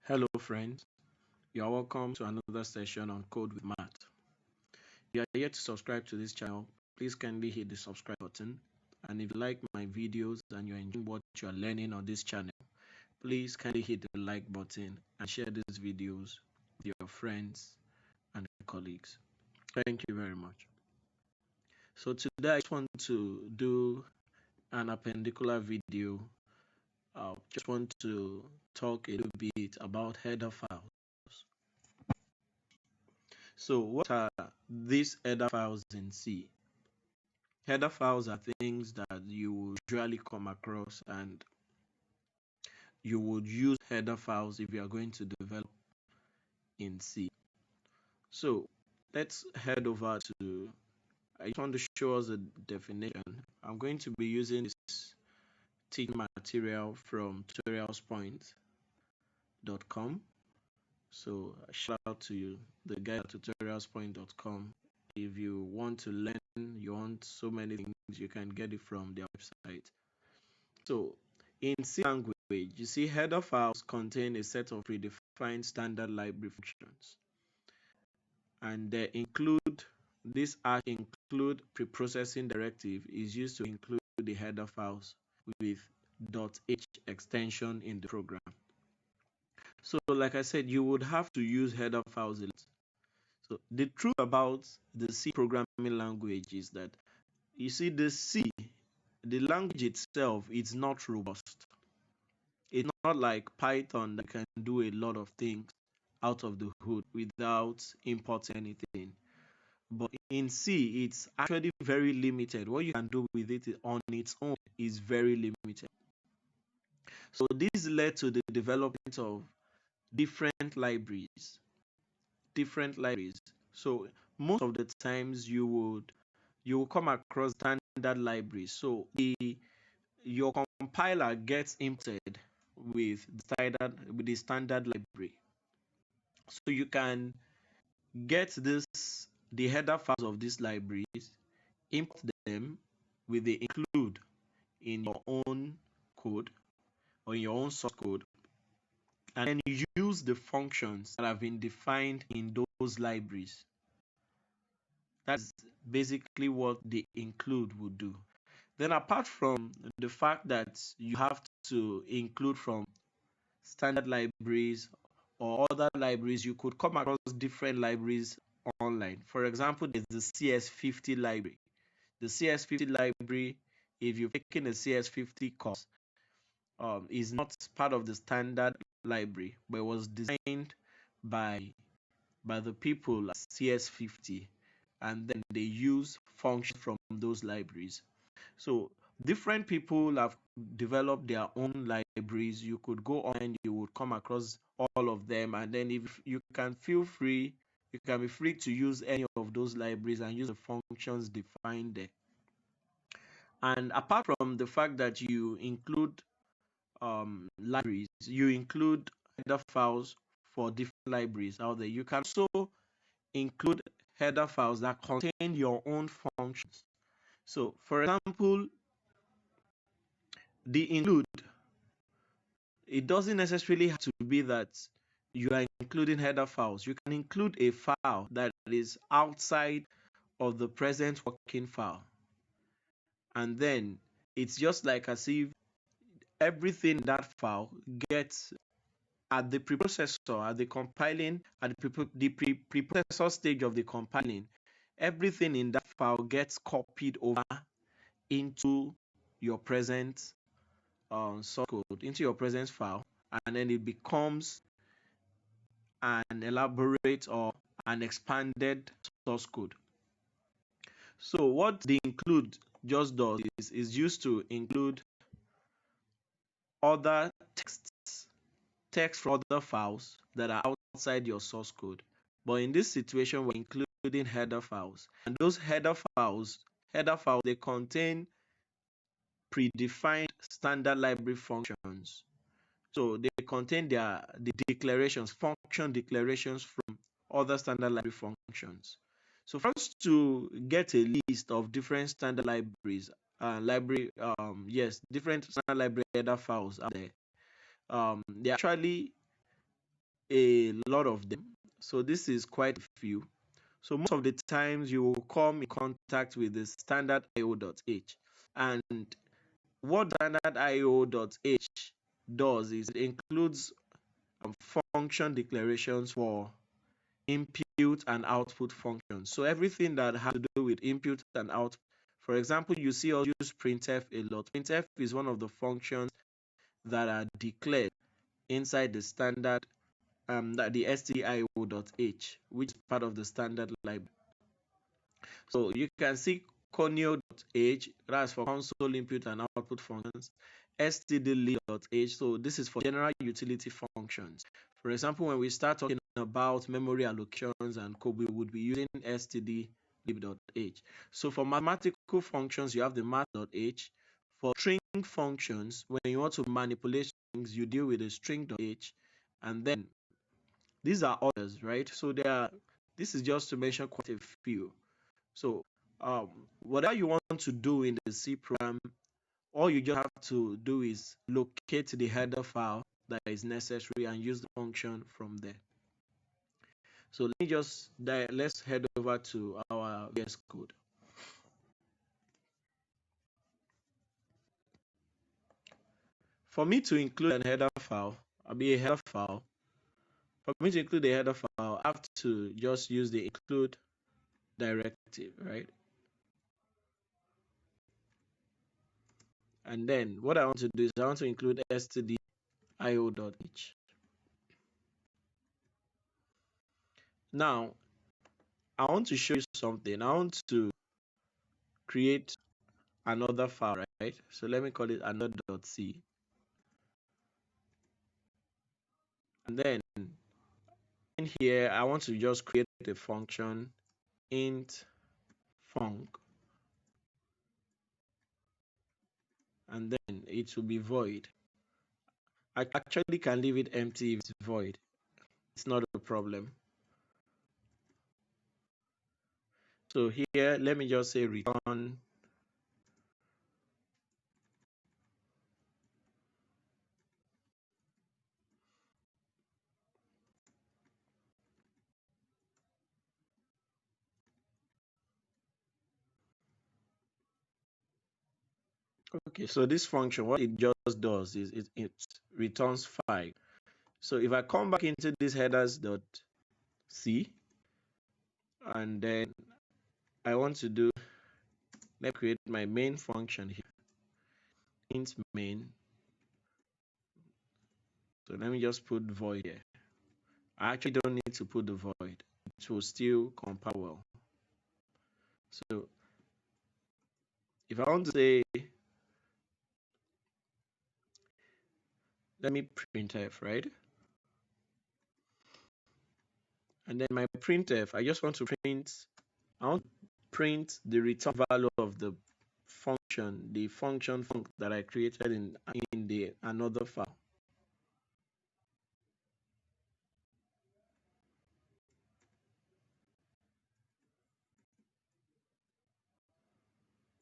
Hello, friends. You are welcome to another session on Code with Matt. If you are yet to subscribe to this channel, please kindly hit the subscribe button. And if you like my videos and you're enjoying what you are learning on this channel, please kindly hit the like button and share these videos with your friends and colleagues. Thank you very much. So today I just want to do an appendicular video. I just want to talk a little bit about header files. So what are these header files in C? Header files are things that you will usually come across, and you would use header files if you are going to develop in C. So let's head over to, I just want to show us the definition. I'm going to be using this teaching material from tutorialspoint.com. So shout out to you, the guy at tutorialspoint.com. If you want to learn, you want so many things, you can get it from their website. So in C language, you see header files contain a set of predefined standard library functions. And they include, this include preprocessing directive is used to include the header files with .h extension in the program. So like I said, you would have to use header files a lot. So the truth about the C programming language is that, you see, the language itself is not robust. It's not like Python that can do a lot of things out of the hood without importing anything. But in C, it's actually very limited. What you can do with it on its own is very limited. So this led to the development of different libraries. So most of the times you will come across standard libraries. So your compiler gets imported with the standard library. So you can get the header files of these libraries, import them with the include in your own code or in your own source code, and then use the functions that have been defined in those libraries. That's basically what the include would do. Then apart from the fact that you have to include from standard libraries or other libraries, you could come across different libraries online. For example, there's the CS50 library. The CS50 library, if you've taken a CS50 course, is not part of the standard library, but it was designed by the people at CS50, and then they use functions from those libraries. So different people have developed their own libraries. You could go on, you would come across all of them, and then if you can you can be free to use any of those libraries and use the functions defined there. And apart from the fact that you include libraries, you include header files for different libraries out there. You can also include header files that contain your own functions. So for example, the include, it doesn't necessarily have to be that you are including header files. You can include a file that is outside of the present working file, and then it's just like as if everything in that file gets at the preprocessor, at the compiling, at the preprocessor stage of the compiling, everything in that file gets copied over into your present source code, into your present file, and then it becomes an elaborate or an expanded source code. So what the include just does is used to include other text from other files that are outside your source code. But in this situation, we're including header files, and those header files, they contain predefined standard library functions. So they contain the declarations, function declarations from other standard library functions. So for us to get a list of different standard libraries, different standard library header files out there, they actually a lot of them. So this is quite a few. So most of the times you will come in contact with the standard IO.H. And what standard IO.H does is it includes function declarations for input and output functions. So everything that has to do with input and output. For example, you see us use printf a lot. Printf is one of the functions that are declared inside the standard that the stdio.h, which is part of the standard library. So you can see conio.h, that's for console input and output functions. stdlib.h, so this is for general utility functions. For example, when we start talking about memory allocations and code, we would be using stdlib.h. So for mathematical functions, you have the math.h. For string functions, when you want to manipulate strings, you deal with the string.h. And then these are others, right? So this is just to mention quite a few. So whatever you want to do in the C program, all you just have to do is locate the header file that is necessary and use the function from there. So let's head over to our VS Code. For me to include a header file, for me to include a header file, I have to just use the include directive, right? And then what I want to do is I want to include stdio.h. Now, I want to show you something. I want to create another file, right? So let me call it another.c. And then in here, I want to just create a function int func. And then it will be void. I actually can leave it empty if it's void. It's not a problem. So here, let me just say return okay, so this function, what it just does is it returns 5. So if I come back into this headers.c and then I want to do, let me create my main function here, int main. So let me just put void here. I actually don't need to put the void. It will still compile well. So if I want to say, let me printf, right? And then my printf, I just want to print the return value of the function, the function that I created in the another file.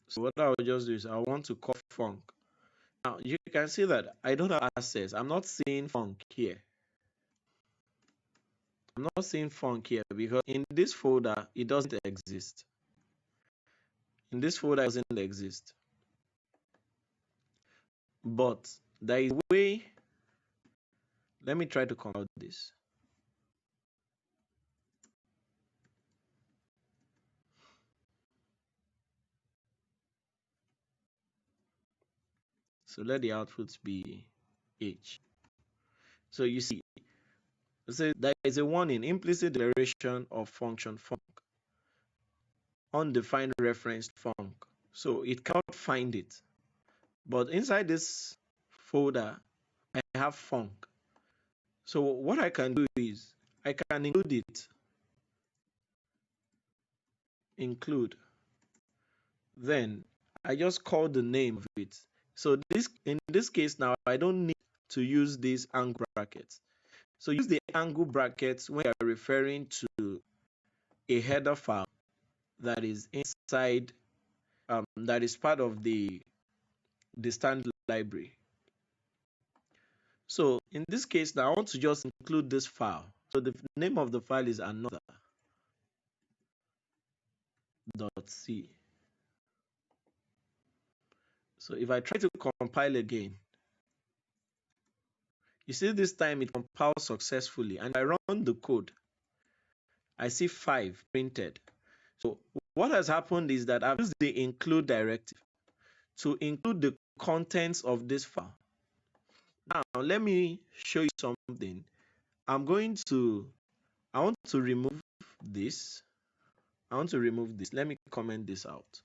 So what I will just do is I want to call func. Now you can see that I don't have access. I'm not seeing func here. I'm not seeing func here because in this folder it doesn't exist. In this folder it doesn't exist. But there is a way. Let me try to compile this. So let the output be H. So you see, so there is a warning, implicit declaration of function func, undefined reference func. So it cannot find it. But inside this folder, I have func. So what I can do is I can include. Then I just call the name of it. So in this case now, I don't need to use these angle brackets. So use the angle brackets when you're referring to a header file that is inside, that is part of the standard library. So in this case, now I want to just include this file. So the name of the file is another.c. So if I try to compile again, you see this time it compiles successfully, and if I run the code, I see 5 printed. So what has happened is that I've used the include directive to include the contents of this file. Now let me show you something. I want to remove this. Let me comment this out.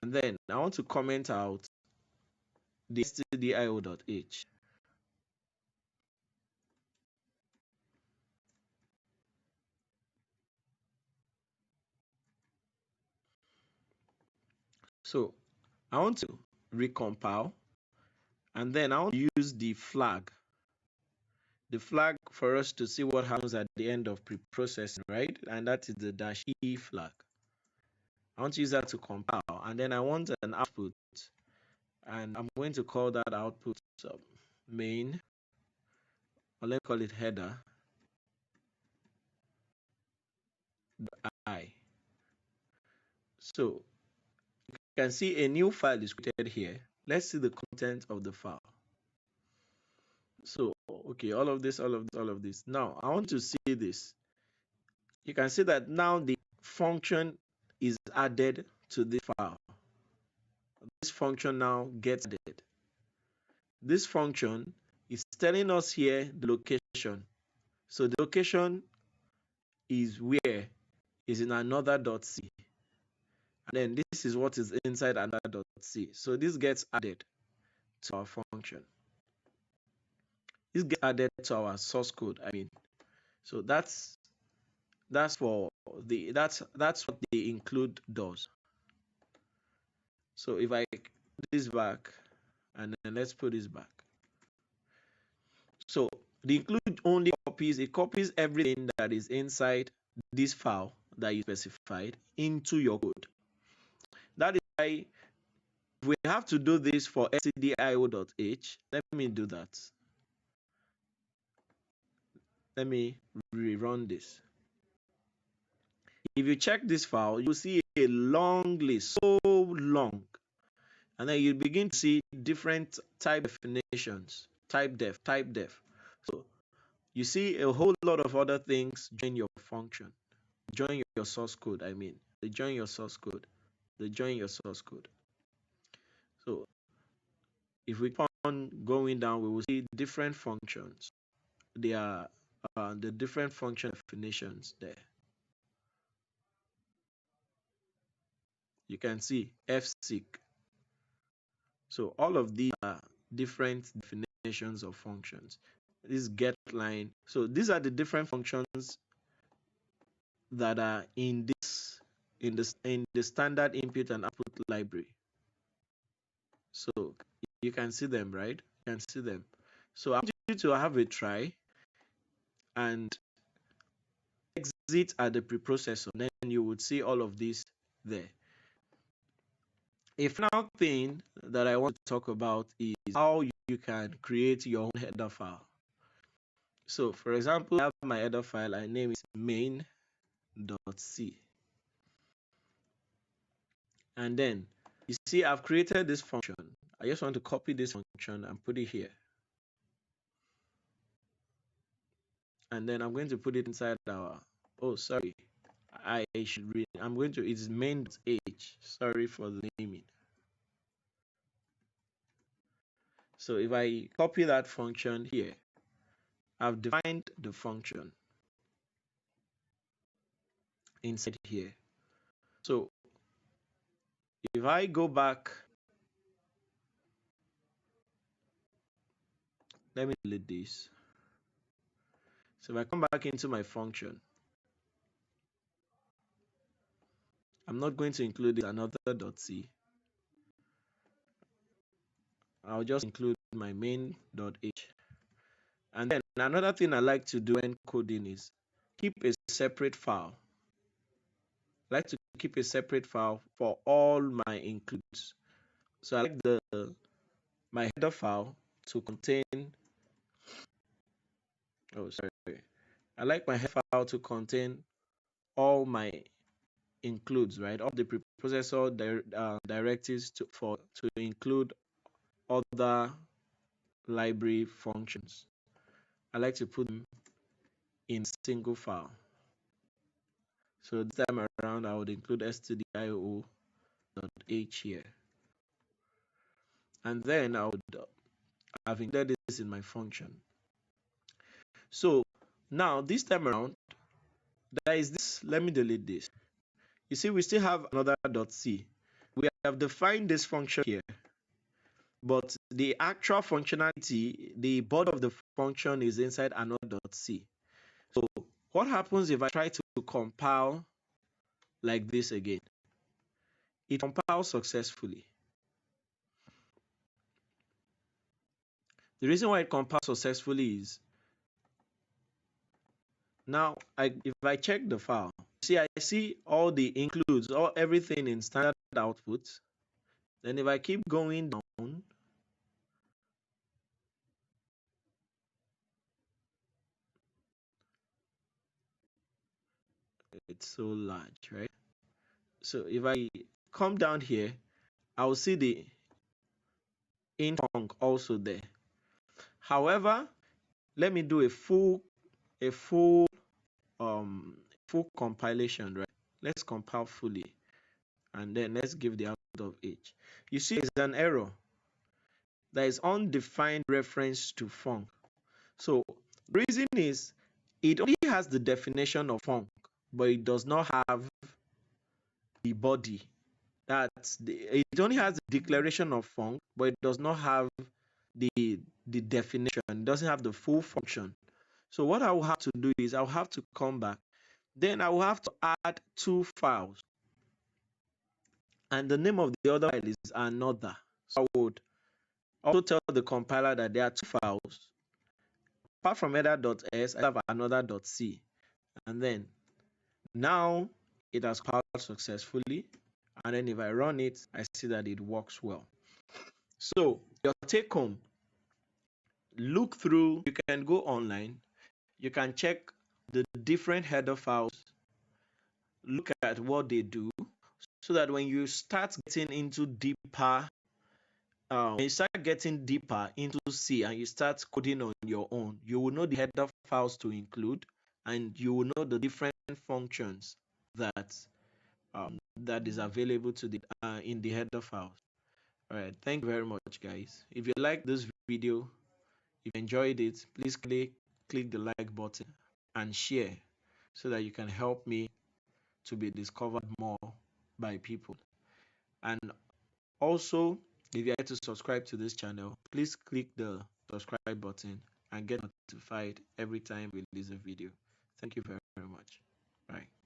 And then I want to comment out the stdio.h. So I want to recompile, and then I want to use the flag for us to see what happens at the end of pre-processing, right? And that is the -e flag. I want to use that to compile, and then I want an output, and I'm going to call that output main, or let's call it header I. So you can see a new file is created here. Let's see the content of the file. So okay, all of this. Now I want to see this. You can see that now the function is added to this file. This function now gets added. This function is telling us here the location. So the location is where is in another.c. And then this is what is inside another.c. So this gets added to our function. This gets added to our source code. So that's what the include does. So if I put this back, and then let's put this back. So the include only copies everything that is inside this file that you specified into your code. That is why we have to do this for stdio.h. Let me do that. Let me rerun this. If you check this file, you will see a long list, so long. And then you begin to see different type definitions, type def. So you see a whole lot of other things join your function, join your source code. They join your source code. So if we keep on going down, we will see different functions. They are the different function definitions there. You can see fseek. So all of these are different definitions of functions. This get line. So these are the different functions that are in the standard input and output library. So you can see them, right? You can see them. So I want you to have a try and exit at the preprocessor. Then you would see all of this there. A final thing that I want to talk about is how you can create your own header file. So for example, I have my header file. I name it main.c. And then you see I've created this function. I just want to copy this function and put it here. And then I'm going to put it inside our, I'm going to, it's main.h. Sorry for the naming. So if I copy that function here, I've defined the function inside here. So if I go back, let me delete this. So if I come back into my function, I'm not going to include another.c. I'll just include my main.h. And then another thing I like to do when coding is keep a separate file. I like to keep a separate file for all my includes. So I like my header file to contain, oh sorry, I like my header file to contain all my includes, right? All the preprocessor directives to include other library functions. I like to put them in single file. So this time around, I would include stdio.h here. And then I would have included this in my function. So now this time around, there is this, let me delete this. You see, we still have another .c. We have defined this function here, but the actual functionality, the body of the function is inside another .c. So what happens if I try to compile like this again? It compiles successfully. The reason why it compiles successfully is now if I check the file, see I see all the includes, everything in standard output. Then if I keep going down, it's so large, right? So if I come down here, I will see the int.func also there. However, let me do a full full compilation, right? Let's compile fully, and then let's give the output of h. You see there's an error. There is undefined reference to func. So the reason is it only has the definition of func, but it does not have the body. It only has the declaration of func, but it does not have the definition. It doesn't have the full function. So what I will have to do is I'll have to come back. Then I will have to add two files. And the name of the other file is another. So I would also tell the compiler that there are two files. Apart from header.s, I have another.c. And then now it has compiled successfully. And then if I run it, I see that it works well. So your take home, look through, you can go online, you can check the different header files, look at what they do, so that when you start getting into deeper, when you start getting deeper into C and you start coding on your own, you will know the header files to include, and you will know the different functions that that is available to the in the header files. All right, thank you very much, guys. If you like this video, if you enjoyed it, please click the like button and share so that you can help me to be discovered more by people. And also, if you'd like to subscribe to this channel, please click the subscribe button and get notified every time we release a video. Thank you very much. Bye.